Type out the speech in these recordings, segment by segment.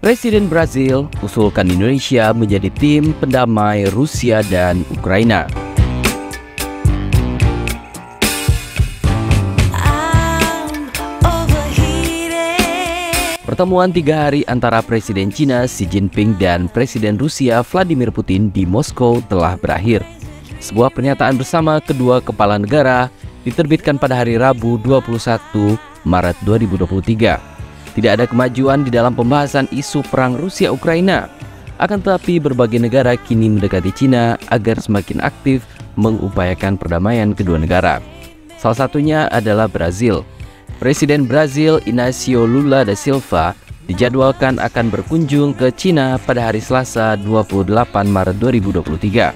Presiden Brazil usulkan Indonesia menjadi tim pendamai Rusia dan Ukraina. Pertemuan 3 hari antara Presiden Cina Xi Jinping dan Presiden Rusia Vladimir Putin di Moskow telah berakhir. Sebuah pernyataan bersama kedua kepala negara diterbitkan pada hari Rabu 21 Maret 2023. Tidak ada kemajuan di dalam pembahasan isu perang Rusia-Ukraina. Akan tetapi berbagai negara kini mendekati Cina agar semakin aktif mengupayakan perdamaian kedua negara. Salah satunya adalah Brazil. Presiden Brazil Inácio Lula da Silva dijadwalkan akan berkunjung ke Cina pada hari Selasa 28 Maret 2023.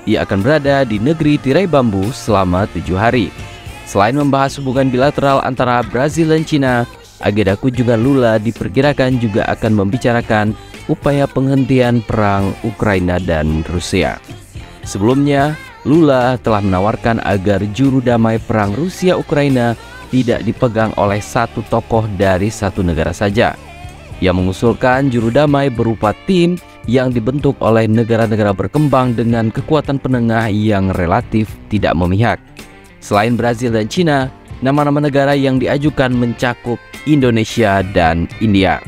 Ia akan berada di negeri tirai bambu selama 7 hari. Selain membahas hubungan bilateral antara Brazil dan Cina, agenda kunjungan Lula diperkirakan juga akan membicarakan upaya penghentian perang Ukraina dan Rusia. Sebelumnya, Lula telah menawarkan agar juru damai perang Rusia-Ukraina tidak dipegang oleh satu tokoh dari satu negara saja. Ia mengusulkan juru damai berupa tim yang dibentuk oleh negara-negara berkembang dengan kekuatan penengah yang relatif tidak memihak. Selain Brazil dan Cina, nama-nama negara yang diajukan mencakup Indonesia dan India.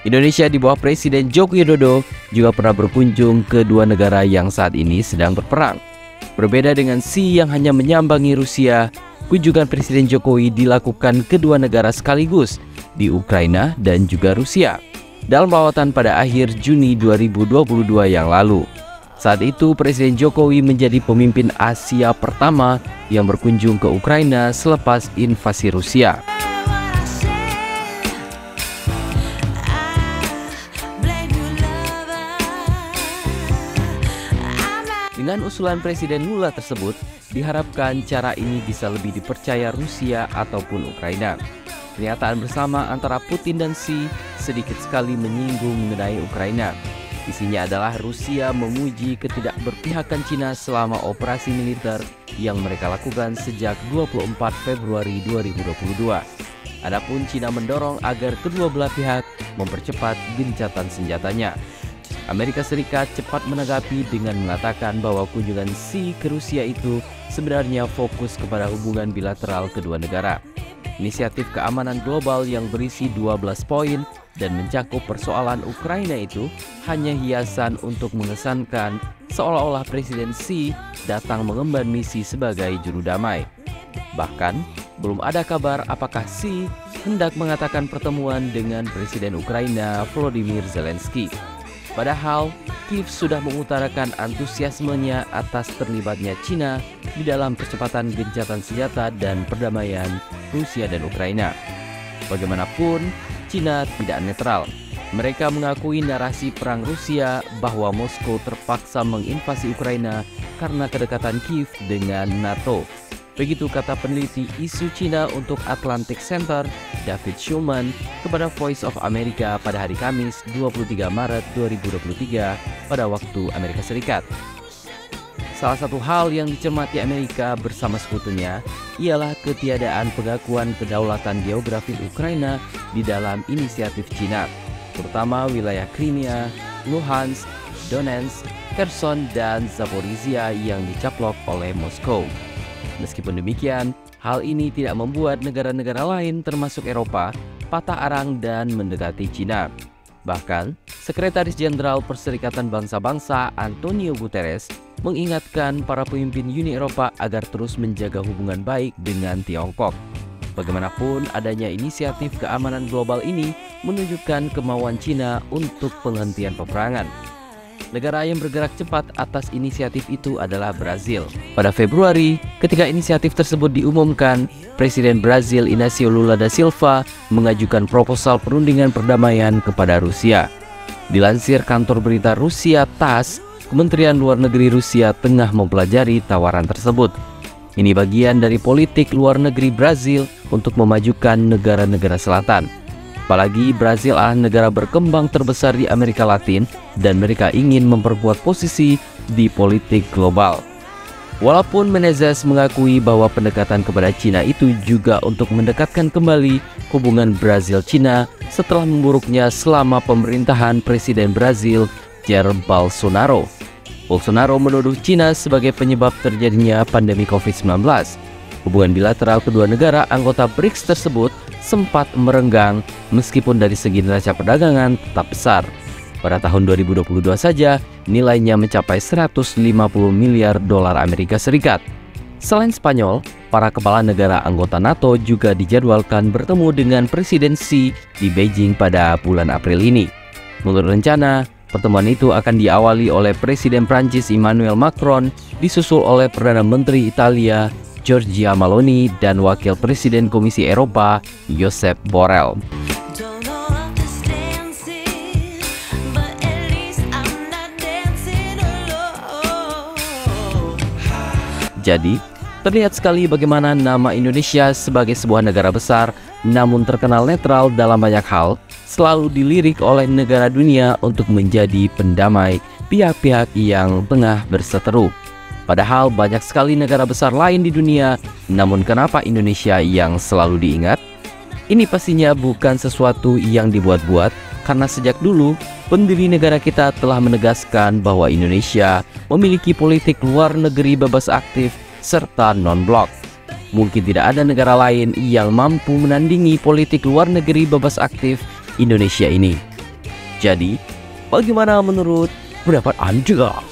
Indonesia di bawah Presiden Joko Widodo juga pernah berkunjung ke dua negara yang saat ini sedang berperang. Berbeda dengan Xi yang hanya menyambangi Rusia, kunjungan Presiden Jokowi dilakukan kedua negara sekaligus di Ukraina dan juga Rusia dalam lawatan pada akhir Juni 2022 yang lalu. Saat itu Presiden Jokowi menjadi pemimpin Asia pertama yang berkunjung ke Ukraina selepas invasi Rusia. Dengan usulan Presiden Lula tersebut, diharapkan cara ini bisa lebih dipercaya Rusia ataupun Ukraina. Pernyataan bersama antara Putin dan Xi sedikit sekali menyinggung mengenai Ukraina. Isinya adalah Rusia memuji ketidakberpihakan Cina selama operasi militer yang mereka lakukan sejak 24 Februari 2022. Adapun Cina mendorong agar kedua belah pihak mempercepat gencatan senjatanya. Amerika Serikat cepat menanggapi dengan mengatakan bahwa kunjungan Xi ke Rusia itu sebenarnya fokus kepada hubungan bilateral kedua negara. Inisiatif keamanan global yang berisi 12 poin dan mencakup persoalan Ukraina itu hanya hiasan untuk mengesankan seolah-olah Presiden Xi datang mengemban misi sebagai juru damai. Bahkan, belum ada kabar apakah Xi hendak mengatakan pertemuan dengan Presiden Ukraina Volodymyr Zelensky. Padahal, Kiev sudah mengutarakan antusiasmenya atas terlibatnya Cina di dalam percepatan gencatan senjata dan perdamaian Rusia dan Ukraina. Bagaimanapun, Cina tidak netral. Mereka mengakui narasi perang Rusia bahwa Moskow terpaksa menginvasi Ukraina karena kedekatan Kiev dengan NATO. Begitu kata peneliti isu Cina untuk Atlantic Center, David Schulman, kepada Voice of America pada hari Kamis 23 Maret 2023 pada waktu Amerika Serikat. Salah satu hal yang dicermati Amerika bersama sekutunya ialah ketiadaan pengakuan kedaulatan geografis Ukraina di dalam inisiatif Cina, terutama wilayah Crimea, Luhansk, Donetsk, Kherson, dan Zaporizhia yang dicaplok oleh Moskow. Meskipun demikian, hal ini tidak membuat negara-negara lain termasuk Eropa patah arang dan mendekati Cina. Bahkan, Sekretaris Jenderal Perserikatan Bangsa-Bangsa Antonio Guterres mengingatkan para pemimpin Uni Eropa agar terus menjaga hubungan baik dengan Tiongkok. Bagaimanapun, adanya inisiatif keamanan global ini menunjukkan kemauan Cina untuk penghentian peperangan. Negara yang bergerak cepat atas inisiatif itu adalah Brazil. Pada Februari, ketika inisiatif tersebut diumumkan, Presiden Brazil Inácio Lula da Silva mengajukan proposal perundingan perdamaian kepada Rusia. Dilansir kantor berita Rusia TASS, Kementerian Luar Negeri Rusia tengah mempelajari tawaran tersebut. Ini bagian dari politik luar negeri Brazil untuk memajukan negara-negara selatan. Apalagi Brazil adalah negara berkembang terbesar di Amerika Latin dan mereka ingin memperkuat posisi di politik global. Walaupun Menezes mengakui bahwa pendekatan kepada Cina itu juga untuk mendekatkan kembali hubungan Brazil-Cina setelah memburuknya selama pemerintahan Presiden Brazil Jair Bolsonaro. Bolsonaro menuduh Cina sebagai penyebab terjadinya pandemi COVID-19. Hubungan bilateral kedua negara anggota BRICS tersebut sempat merenggang meskipun dari segi neraca perdagangan tetap besar. Pada tahun 2022 saja, nilainya mencapai 150 miliar dolar Amerika Serikat. Selain Spanyol, para kepala negara anggota NATO juga dijadwalkan bertemu dengan Presiden Xi di Beijing pada bulan April ini. Menurut rencana, pertemuan itu akan diawali oleh Presiden Prancis Emmanuel Macron, disusul oleh Perdana Menteri Italia Giorgia Meloni dan Wakil Presiden Komisi Eropa Josep Borrell. Jadi, terlihat sekali bagaimana nama Indonesia sebagai sebuah negara besar namun terkenal netral dalam banyak hal selalu dilirik oleh negara dunia untuk menjadi pendamai pihak-pihak yang tengah berseteru. Padahal banyak sekali negara besar lain di dunia, namun kenapa Indonesia yang selalu diingat? Ini pastinya bukan sesuatu yang dibuat-buat, karena sejak dulu pendiri negara kita telah menegaskan bahwa Indonesia memiliki politik luar negeri bebas aktif serta non-blok. Mungkin tidak ada negara lain yang mampu menandingi politik luar negeri bebas aktif Indonesia ini. Jadi, bagaimana menurut pendapat Anda?